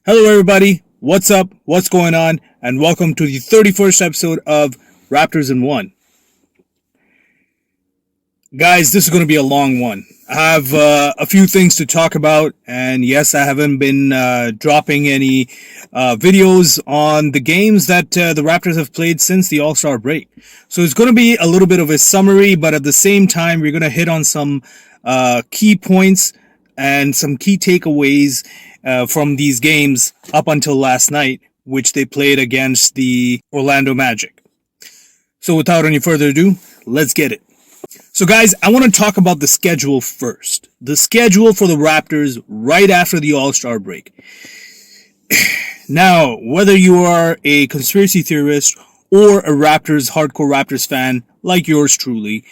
Hello, everybody. What's up? What's going on? And welcome to the 31st episode of Raptors in One. Guys, this is going to be a long one. I have a few things to talk about, and yes, I haven't been dropping any videos on the games that the Raptors have played since the All-Star break. So it's going to be a little bit of a summary, but at the same time, we're going to hit on some key points and some key takeaways from these games up until last night, which they played against the Orlando Magic. So without any further ado, let's get it. So guys, I want to talk about the schedule first. The schedule for the Raptors right after the All-Star break. Now, whether you are a conspiracy theorist or a hardcore Raptors fan like yours truly,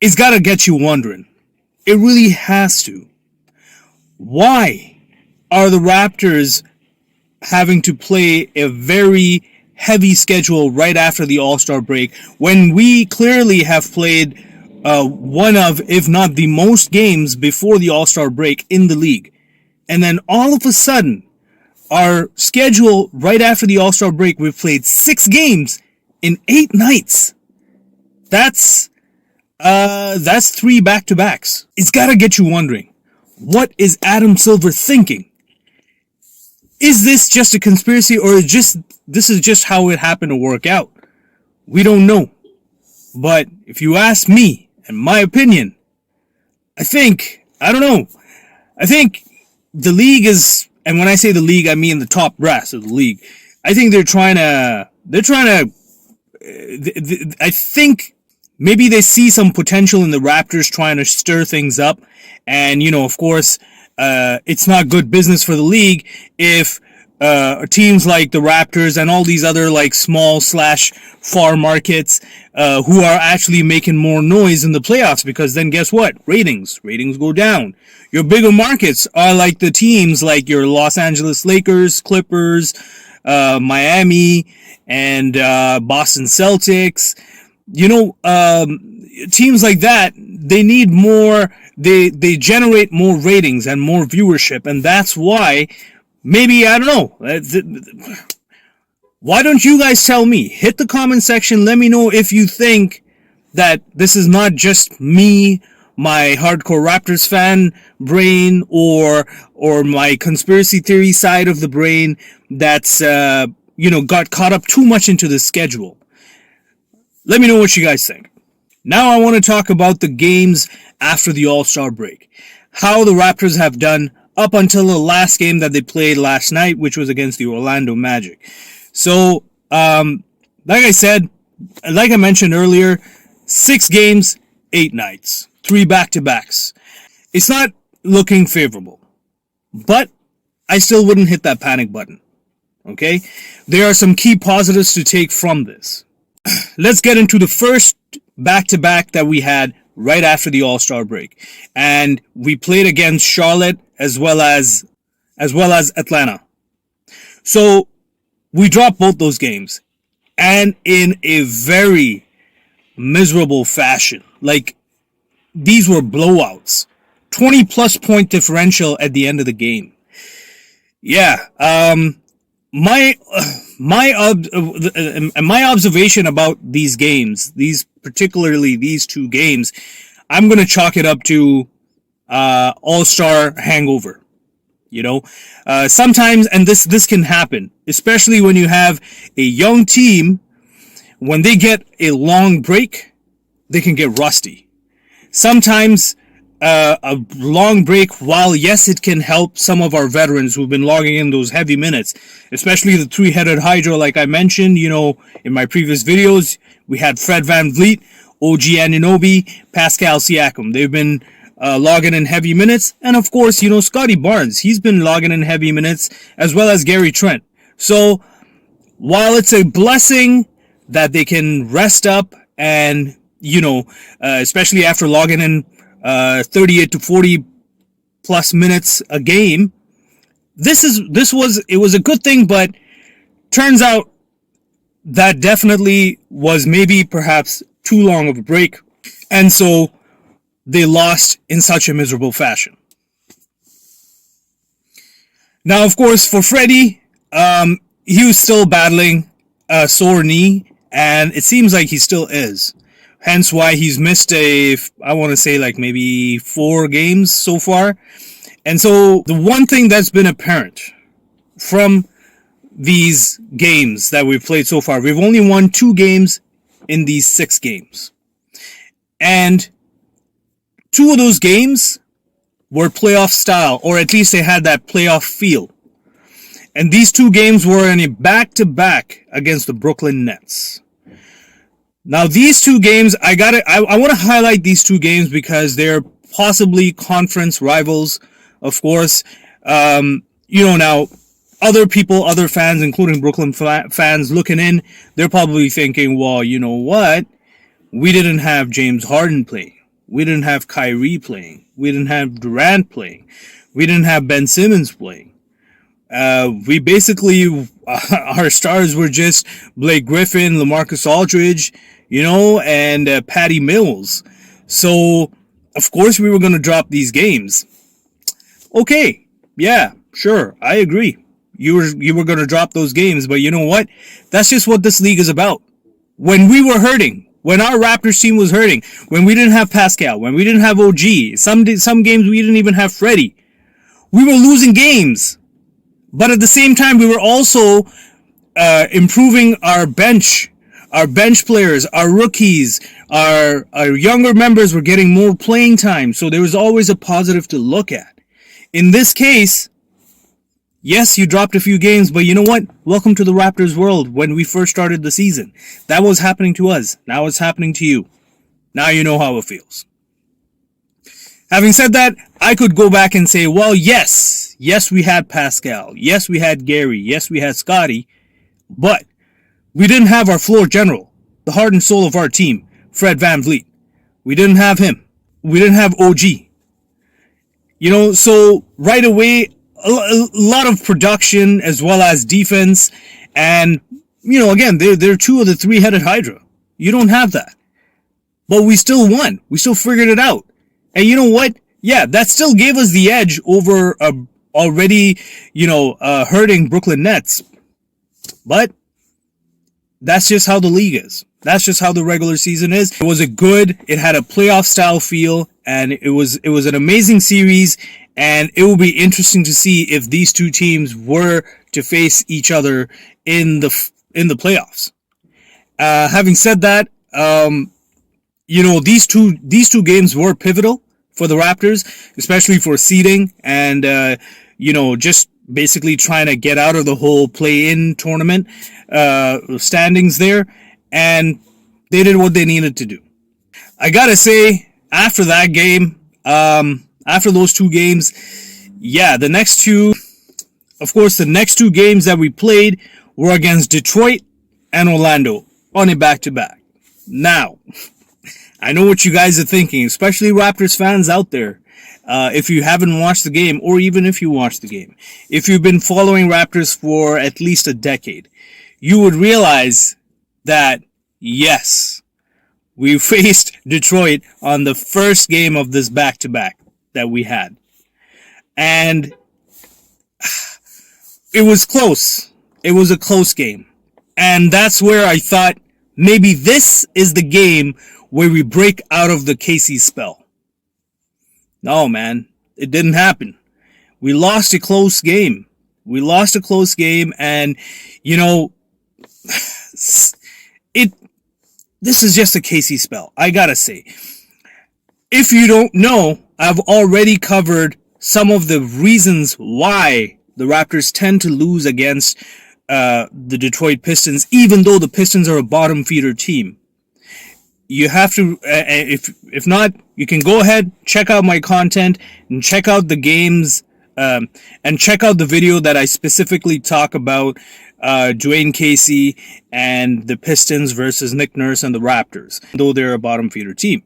it's got to get you wondering. It really has to. Why are the Raptors having to play a very heavy schedule right after the All-Star break when we clearly have played one of, if not the most games before the All-Star break in the league? And then all of a sudden, our schedule right after the All-Star break, we've played 6 games in 8 nights. That's 3 back-to-backs. It's gotta get you wondering, what is Adam Silver thinking? Is this just a conspiracy, or this is just how it happened to work out? We don't know. But if you ask me, and my opinion, I think the league is, and when I say the league, I mean the top brass of the league. I think I think maybe they see some potential in the Raptors trying to stir things up. And, of course, it's not good business for the league if teams like the Raptors and all these other small/far markets who are actually making more noise in the playoffs, because then guess what? Ratings go down. Your bigger markets are like the teams like your Los Angeles Lakers, Clippers, Miami, and Boston Celtics. Teams like that, they need more. They generate more ratings and more viewership, and that's why. Maybe, I don't know. Why don't you guys tell me? Hit the comment section. Let me know if you think that this is not just me, my hardcore Raptors fan brain, or my conspiracy theory side of the brain that's, got caught up too much into the schedule. Let me know what you guys think. Now I want to talk about the games after the All-Star break. How the Raptors have done up until the last game that they played last night, which was against the Orlando Magic. So, like I mentioned earlier, 6 games, 8 nights, 3 back-to-backs. It's not looking favorable, but I still wouldn't hit that panic button. Okay? There are some key positives to take from this. Let's get into the first back-to-back that we had right after the All-Star break. And we played against Charlotte as well as Atlanta. So we dropped both those games, and in a very miserable fashion. These were blowouts. 20 plus point differential at the end of the game. Yeah, my observation about these games, particularly these 2 games, I'm going to chalk it up to All-Star hangover. Sometimes, and this can happen, especially when you have a young team. When they get a long break, they can get rusty. Sometimes a long break, while yes, it can help some of our veterans who've been logging in those heavy minutes, especially the 3-headed Hydra, like I mentioned, in my previous videos. We had Fred VanVleet, OG Anunoby, Pascal Siakam. They've been logging in heavy minutes. And of course, Scotty Barnes, he's been logging in heavy minutes, as well as Gary Trent. So while it's a blessing that they can rest up and, especially after logging in 38 to 40 plus minutes a game, it was a good thing, but turns out that definitely was maybe perhaps too long of a break. And so they lost in such a miserable fashion. Now, of course, for Freddie, he was still battling a sore knee, and it seems like he still is. Hence why he's missed I want to say like maybe 4 games so far. And so the one thing that's been apparent from these games that we've played so far, we've only won 2 games in these 6 games. And 2 of those games were playoff style, or at least they had that playoff feel. And these 2 games were in a back-to-back against the Brooklyn Nets. Now, these 2 games, I want to highlight these 2 games because they're possibly conference rivals, of course. Now, other people, other fans, including Brooklyn fans looking in, they're probably thinking, well, you know what? We didn't have James Harden playing. We didn't have Kyrie playing. We didn't have Durant playing. We didn't have Ben Simmons playing. We basically, our stars were just Blake Griffin, LaMarcus Aldridge, and Patty Mills. So, of course, we were going to drop these games. Okay, yeah, sure, I agree. You were going to drop those games, but you know what? That's just what this league is about. When we were hurting, when our Raptors team was hurting, when we didn't have Pascal, when we didn't have OG, some games we didn't even have Freddie, we were losing games. But at the same time, we were also improving our bench players, our rookies, our younger members were getting more playing time. So there was always a positive to look at. In this case, yes, you dropped a few games, but you know what? Welcome to the Raptors world. When we first started the season, that was happening to us. Now it's happening to you. Now you know how it feels. Having said that, I could go back and say, well, yes, we had Pascal. Yes, we had Gary. Yes, we had Scotty. But we didn't have our floor general, the heart and soul of our team, Fred VanVleet. We didn't have him. We didn't have OG. So right away, a lot of production as well as defense. And, again, they're 2 of the 3-headed Hydra. You don't have that. But we still won. We still figured it out. And you know what? Yeah, that still gave us the edge over already, hurting Brooklyn Nets. But that's just how the league is. That's just how the regular season is. It had a playoff style feel, and it was an amazing series, and it will be interesting to see if these 2 teams were to face each other in the playoffs. Having said that, these two games were pivotal for the Raptors, especially for seeding and, just basically trying to get out of the whole play-in tournament standings there. And they did what they needed to do. I gotta say, after that game, after those 2 games, yeah, the next 2 games that we played were against Detroit and Orlando on a back-to-back. Now, I know what you guys are thinking, especially Raptors fans out there. If you haven't watched the game, or even if you watched the game, if you've been following Raptors for at least a decade, you would realize that, yes, we faced Detroit on the first game of this back-to-back that we had. And it was close. It was a close game. And that's where I thought maybe this is the game where we break out of the KC spell. No, man, it didn't happen. We lost a close game. And, this is just a KC spell, I gotta say. If you don't know, I've already covered some of the reasons why the Raptors tend to lose against the Detroit Pistons, even though the Pistons are a bottom feeder team. You have to, if not, you can go ahead, check out my content, and check out the games, and check out the video that I specifically talk about Dwayne Casey and the Pistons versus Nick Nurse and the Raptors, though they're a bottom feeder team.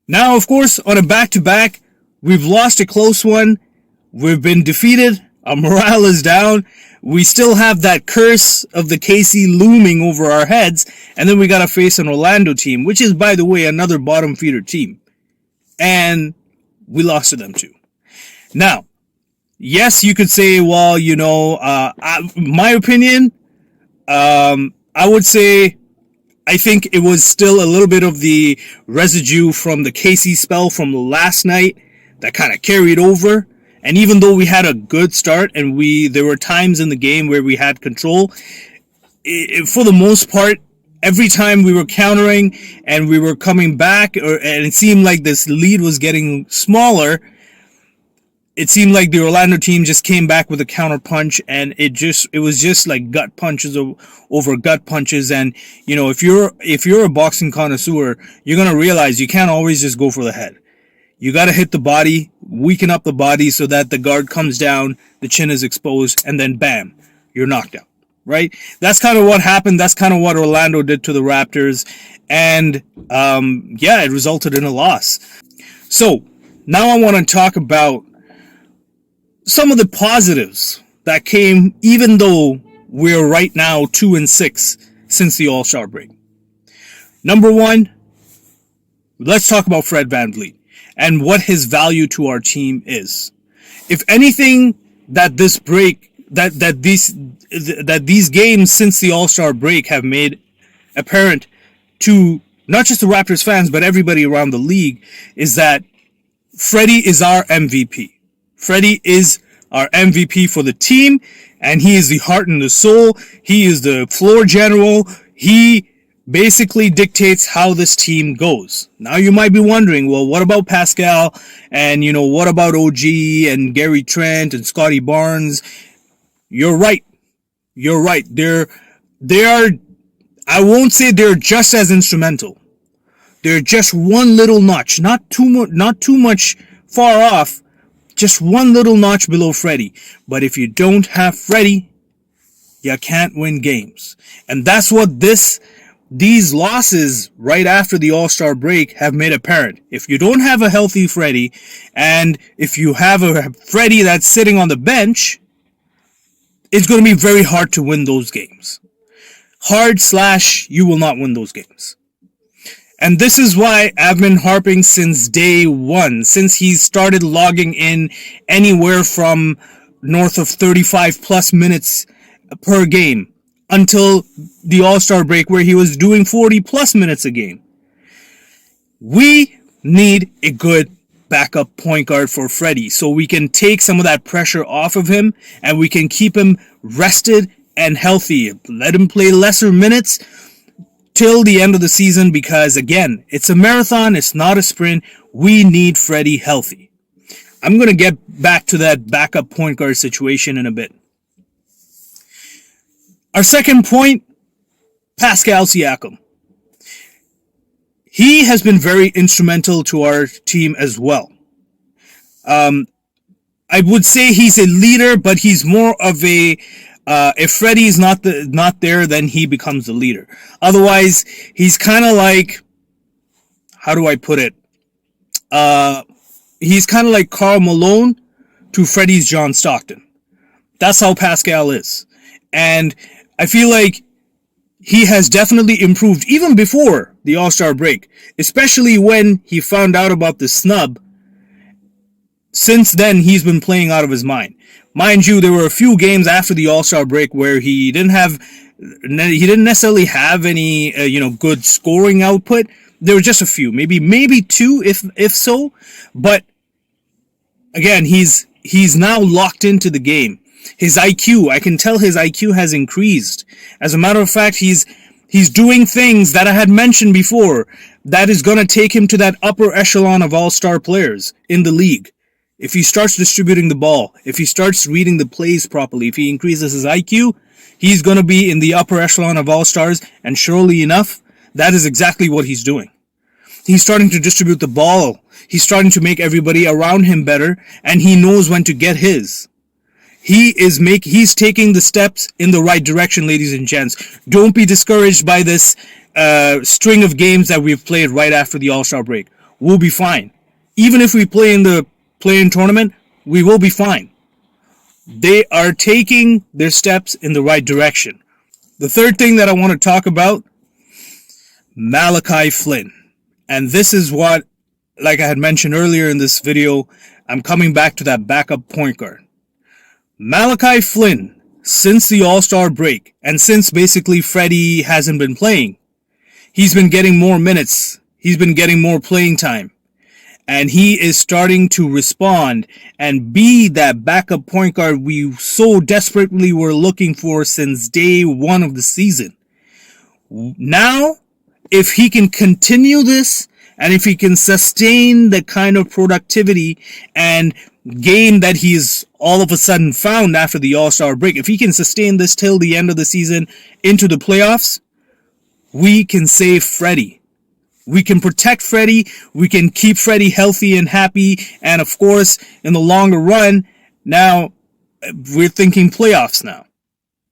Now, of course, on a back-to-back, we've lost a close one. We've been defeated. Our morale is down. We still have that curse of the KC looming over our heads. And then we got to face an Orlando team, which is, by the way, another bottom feeder team. And We lost to them too. Now, yes, you could say, well, my opinion, I would say I think it was still a little bit of the residue from the KC spell from last night that kind of carried over. And even though we had a good start and there were times in the game where we had control, for the most part, every time we were countering and we were coming back, and it seemed like this lead was getting smaller, it seemed like the Orlando team just came back with a counter punch, and it was just like gut punches over gut punches. And if you're a boxing connoisseur, you're gonna realize you can't always just go for the head. You gotta hit the body, weaken up the body so that the guard comes down, the chin is exposed, and then bam, you're knocked out. Right? That's kind of what happened. That's kind of what Orlando did to the Raptors, and it resulted in a loss. So now I want to talk about some of the positives that came, even though we're right now 2-6 since the All-Star break. Number one, let's talk about Fred VanVleet and what his value to our team is. If anything, that these games since the All-Star break have made apparent to not just the Raptors fans, but everybody around the league, is that Freddie is our MVP. Freddie is our MVP for the team, and he is the heart and the soul. He is the floor general. He basically dictates how this team goes. Now you might be wondering, well, what about Pascal? And, what about OG and Gary Trent and Scotty Barnes? You're right. You're right. They are, I won't say they're just as instrumental. They're just one little notch, not too much far off, just one little notch below Freddie. But if you don't have Freddie, you can't win games. And that's what these losses right after the All-Star break have made apparent. If you don't have a healthy Freddie, and if you have a Freddie that's sitting on the bench, it's going to be very hard to win those games. You will not win those games. And this is why I've been harping since day one, since he started logging in anywhere from north of 35 plus minutes per game until the All-Star break where he was doing 40 plus minutes a game. We need a good backup point guard for Freddie so we can take some of that pressure off of him and we can keep him rested and healthy. Let him play lesser minutes till the end of the season because, again, it's a marathon, it's not a sprint. We need Freddie healthy. I'm going to get back to that backup point guard situation in a bit. Our second point, Pascal Siakam. He has been very instrumental to our team as well. I would say he's a leader, but he's more of a if Freddie's not there, then he becomes the leader. Otherwise, he's kind of like, how do I put it? He's kind of like Karl Malone to Freddie's John Stockton. That's how Pascal is. And I feel like he has definitely improved even before the All-Star break, especially when he found out about the snub. Since then, he's been playing out of his mind. Mind you, there were a few games after the All-Star break where he didn't necessarily have any, good scoring output. There were just a few, maybe two, if so. But again, he's now locked into the game. His IQ, I can tell his IQ has increased. As a matter of fact, he's doing things that I had mentioned before that is going to take him to that upper echelon of all-star players in the league. If he starts distributing the ball, if he starts reading the plays properly, if he increases his IQ, he's going to be in the upper echelon of all-stars, and surely enough, that is exactly what he's doing. He's starting to distribute the ball. He's starting to make everybody around him better, and he knows when to get his. He's taking the steps in the right direction, ladies and gents. Don't be discouraged by this string of games that we've played right after the All-Star break. We'll be fine. Even if we play in the play-in tournament, we will be fine. They are taking their steps in the right direction. The third thing that I want to talk about, Malachi Flynn. And this is what like I had mentioned earlier in this video, I'm coming back to that backup point guard. Malachi Flynn, since the All-Star break, and since basically Freddie hasn't been playing, he's been getting more minutes. He's been getting more playing time. And he is starting to respond and be that backup point guard we so desperately were looking for since day one of the season. Now, if he can continue this, and if he can sustain the kind of productivity and game that he's all of a sudden found after the All-Star break, if he can sustain this till the end of the season into the playoffs, we can save Freddie. We can protect Freddie, we can keep Freddie healthy and happy, and of course, in the longer run, now, we're thinking playoffs now,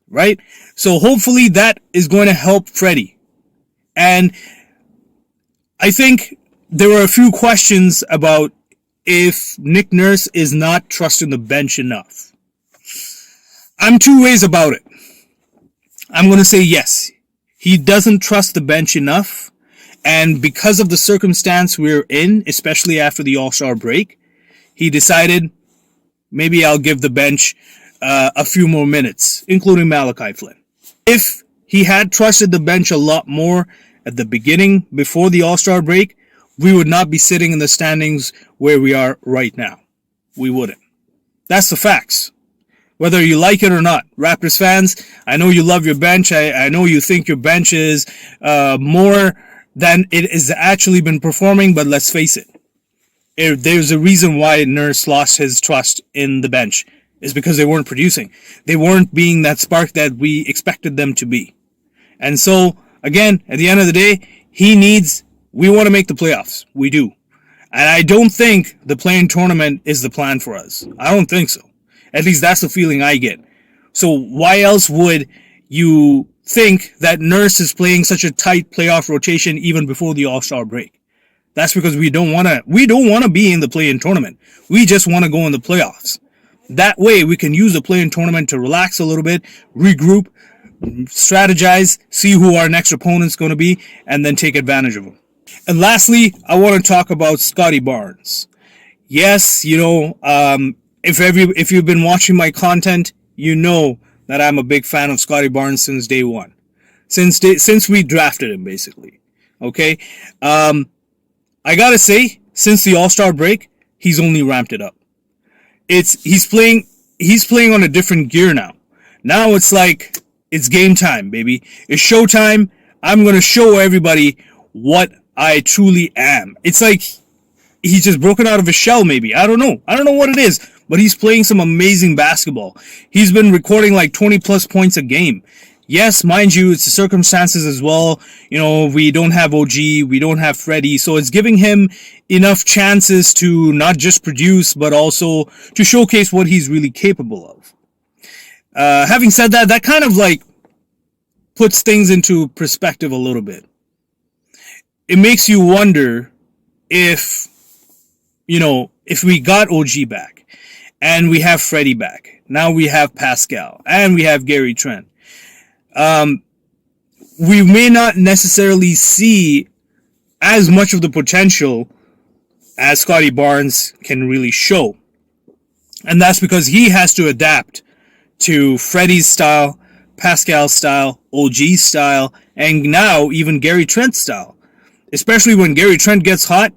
right? So hopefully that is going to help Freddie. And I think there were a few questions about if Nick Nurse is not trusting the bench enough. I'm two ways about it. I'm going to say yes. He doesn't trust the bench enough. And because of the circumstance we're in, especially after the All-Star break, he decided, maybe I'll give the bench a few more minutes, including Malachi Flynn. If he had trusted the bench a lot more at the beginning, before the All-Star break, we would not be sitting in the standings where we are right now. We wouldn't. That's the facts. Whether you like it or not, Raptors fans, I know you love your bench. I know you think your bench is more than it has actually been performing, but let's face it. There's a reason why Nurse lost his trust in the bench. It's because they weren't producing. They weren't being that spark that we expected them to be. And so, again, at the end of the day, we want to make the playoffs. We do. And I don't think the play-in tournament is the plan for us. I don't think so. At least that's the feeling I get. So why else would you think that Nurse is playing such a tight playoff rotation even before the All-Star break? That's because we don't want to be in the play-in tournament. We just want to go in the playoffs. That way we can use the play-in tournament to relax a little bit, regroup, strategize, see who our next opponent's going to be, and then take advantage of them. And lastly, I want to talk about Scottie Barnes. Yes, if you've been watching my content, you know that I'm a big fan of Scottie Barnes since day one. Since we drafted him, basically. Okay? I gotta say, since the All-Star break, he's only ramped it up. He's playing on a different gear now. Now it's like, it's game time, baby. It's showtime. I'm gonna show everybody what I truly am. It's like he's just broken out of his shell, maybe. I don't know what it is, but he's playing some amazing basketball. He's been recording like 20 plus points a game. Yes, mind you, it's the circumstances as well. We don't have OG, we don't have Freddie, so it's giving him enough chances to not just produce, but also to showcase what he's really capable of. Having said that, that kind of like puts things into perspective a little bit. It makes you wonder if we got OG back, and we have Freddie back, now we have Pascal, and we have Gary Trent, we may not necessarily see as much of the potential as Scottie Barnes can really show. And that's because he has to adapt to Freddie's style, Pascal's style, OG's style, and now even Gary Trent's style. Especially when Gary Trent gets hot,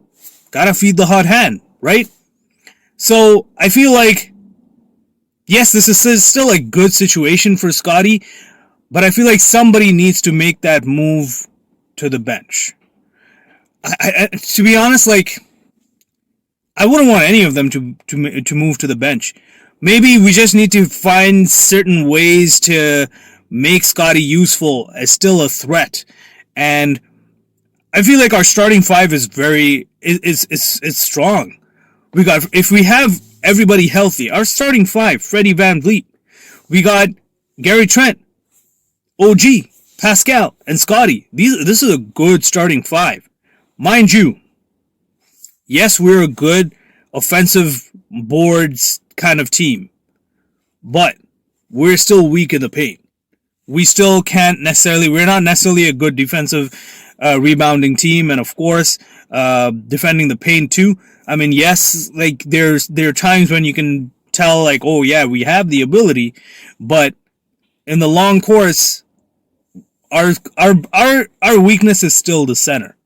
gotta feed the hot hand, right? So I feel like, yes, this is still a good situation for Scottie, but I feel like somebody needs to make that move to the bench. To be honest, like, I wouldn't want any of them to move to the bench. Maybe we just need to find certain ways to make Scottie useful as still a threat. And I feel like our starting five is it's strong. If we have everybody healthy, our starting five, Freddie VanVleet, we got Gary Trent, OG, Pascal, and Scottie. This is a good starting five. Mind you, yes, we're a good offensive boards kind of team, but we're still weak in the paint. we still can't necessarily, we're not necessarily a good defensive rebounding team, and of course, defending the paint too. I mean, yes, like there are times when you can tell, like, oh yeah, we have the ability, but in the long course, our weakness is still the center.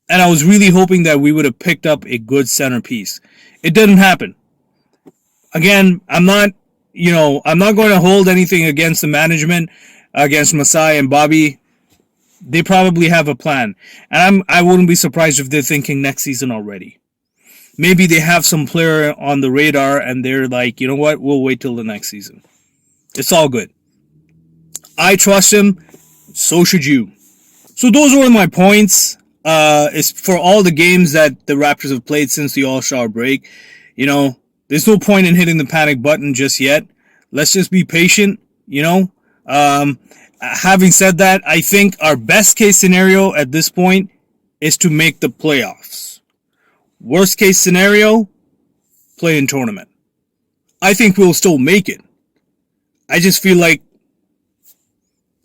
And I was really hoping that we would have picked up a good centerpiece. It didn't happen. Again, I'm not going to hold anything against the management, against Masai and Bobby. They probably have a plan. And I wouldn't be surprised if they're thinking next season already. Maybe they have some player on the radar and they're like, you know what, we'll wait till the next season. It's all good. I trust him. So should you. So those were my points. It's for all the games that the Raptors have played since the All-Star break. You know, there's no point in hitting the panic button just yet. Let's just be patient, you know. Having said that, I think our best case scenario at this point is to make the playoffs. Worst case scenario, play in tournament. I think we'll still make it. I just feel like,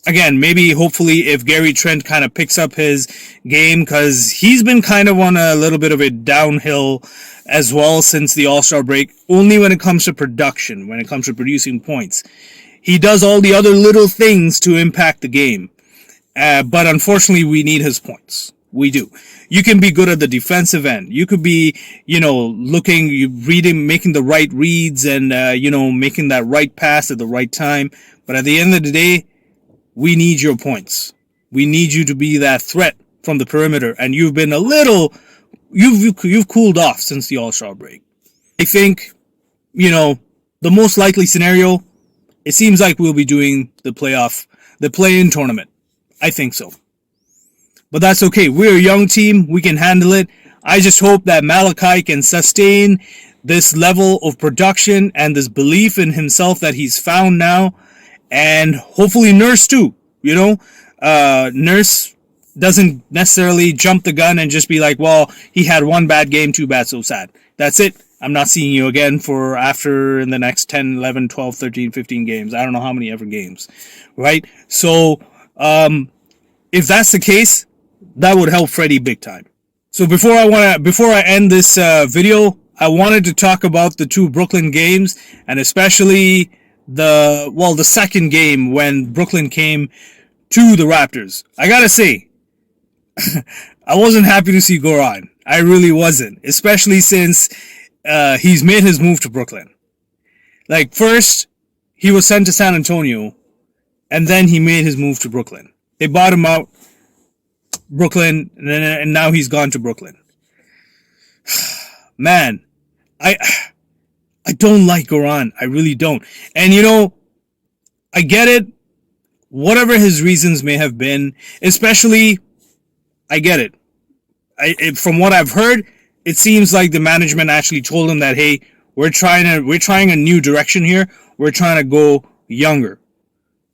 again, maybe hopefully if Gary Trent kind of picks up his game, because he's been kind of on a little bit of a downhill as well since the All-Star break, only when it comes to production, when it comes to producing points. He does all the other little things to impact the game. But unfortunately, we need his points. We do. You can be good at the defensive end. You could be, reading, making the right reads and, making that right pass at the right time. But at the end of the day, we need your points. We need you to be that threat from the perimeter. And you've been you've cooled off since the All-Star break. I think, the most likely scenario, it seems like we'll be doing the play-in tournament. I think so. But that's okay. We're a young team. We can handle it. I just hope that Malachi can sustain this level of production and this belief in himself that he's found now. And hopefully Nurse too, Nurse doesn't necessarily jump the gun and just be like, well, he had one bad game, too bad, so sad. That's it. I'm not seeing you again for after in the next 10, 11, 12, 13, 15 games. I don't know how many ever games, right? So, if that's the case, that would help Freddie big time. So before I end this video, I wanted to talk about the two Brooklyn games, and especially the second game when Brooklyn came to the Raptors. I gotta say, I wasn't happy to see Goran. I really wasn't, especially since he's made his move to Brooklyn. Like, first, he was sent to San Antonio, and then he made his move to Brooklyn. They bought him out, Brooklyn, and now he's gone to Brooklyn. Man, I don't like Goran. I really don't. And I get it. Whatever his reasons may have been, especially, I get it. From what I've heard, it seems like the management actually told him that, hey, we're trying a new direction here. We're trying to go younger.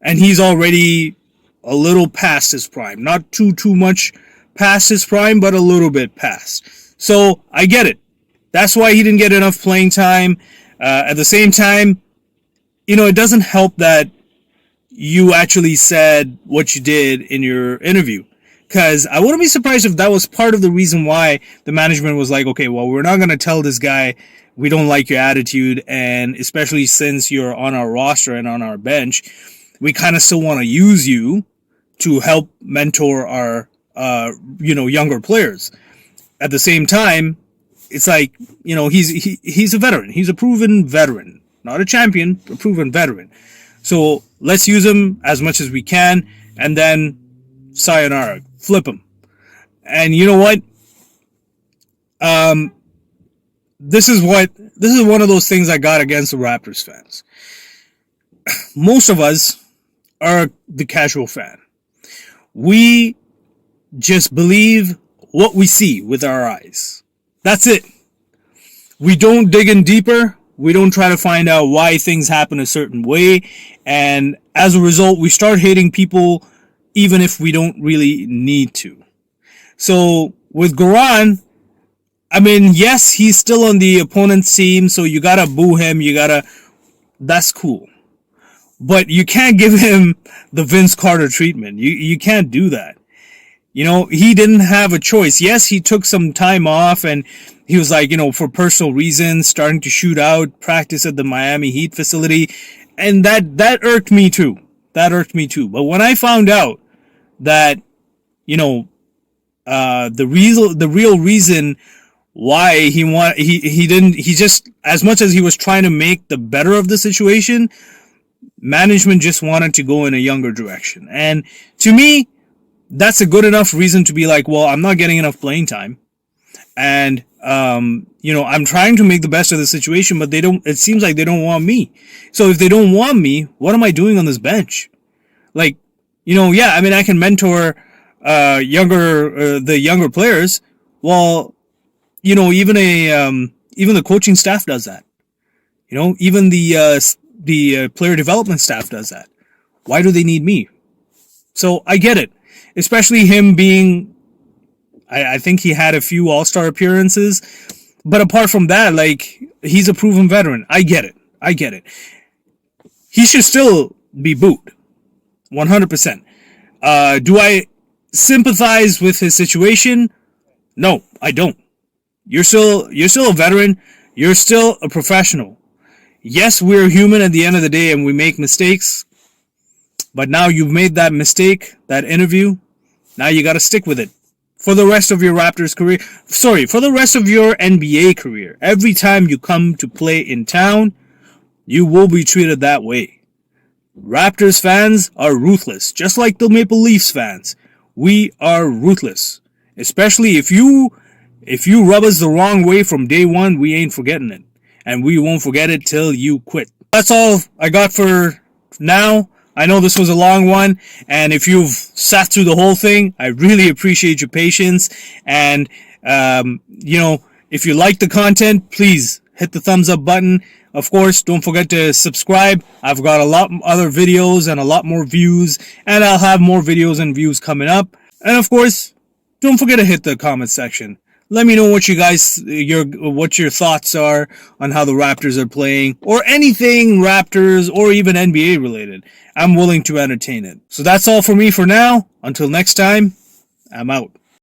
And he's already a little past his prime. Not too much past his prime, but a little bit past. So, I get it. That's why he didn't get enough playing time. At the same time, it doesn't help that you actually said what you did in your interview. Because I wouldn't be surprised if that was part of the reason why the management was like, okay, well, we're not going to tell this guy we don't like your attitude, and especially since you're on our roster and on our bench, we kind of still want to use you to help mentor our, younger players. At the same time, it's like, he's a veteran. He's a proven veteran. Not a champion, a proven veteran. So let's use him as much as we can, and then sayonara. Flip him. And you know what? This is one of those things I got against the Raptors fans. Most of us are the casual fan. We just believe what we see with our eyes. That's it. We don't dig in deeper. We don't try to find out why things happen a certain way. And as a result, we start hating people even if we don't really need to. So with Goran, I mean, yes, he's still on the opponent's team, so you gotta boo him. That's cool. but you can't give him the Vince Carter treatment. You can't do that. You know, he didn't have a choice. Yes, he took some time off and he was like, you know, for personal reasons, starting to shoot out, practice at the Miami Heat facility. And that irked me too. That irked me too. But when I found out that, you know, the real reason why he just, as much as he was trying to make the better of the situation, management just wanted to go in a younger direction. And to me, that's a good enough reason to be like, well, I'm not getting enough playing time. And, you know, I'm trying to make the best of the situation, but it seems like they don't want me. So if they don't want me, what am I doing on this bench? Like, you know, yeah, I mean, I can mentor, the younger players. Well, you know, even the coaching staff does that. You know, even the player development staff does that. Why do they need me? So I get it. Especially him being, I think he had a few All-Star appearances. But apart from that, like, he's a proven veteran. I get it. He should still be booed. 100%. Do I sympathize with his situation? No, I don't. You're still a veteran. You're still a professional. Yes, we're human at the end of the day and we make mistakes. But now you've made that mistake, that interview. Now you got to stick with it for the rest of your Raptors career. Sorry, for the rest of your NBA career. Every time you come to play in town, you will be treated that way. Raptors fans are ruthless, just like the Maple Leafs fans. We are ruthless. Especially if you rub us the wrong way from day one, we ain't forgetting it. And we won't forget it till you quit. That's all I got for now. I know this was a long one, and if you've sat through the whole thing, I really appreciate your patience. And, you know, if you like the content, please hit the thumbs up button. Of course, don't forget to subscribe. I've got a lot other videos and a lot more views, and I'll have more videos and views coming up. And of course, don't forget to hit the comment section. Let me know what what your thoughts are on how the Raptors are playing, or anything Raptors or even NBA related. I'm willing to entertain it. So that's all for me for now. Until next time, I'm out.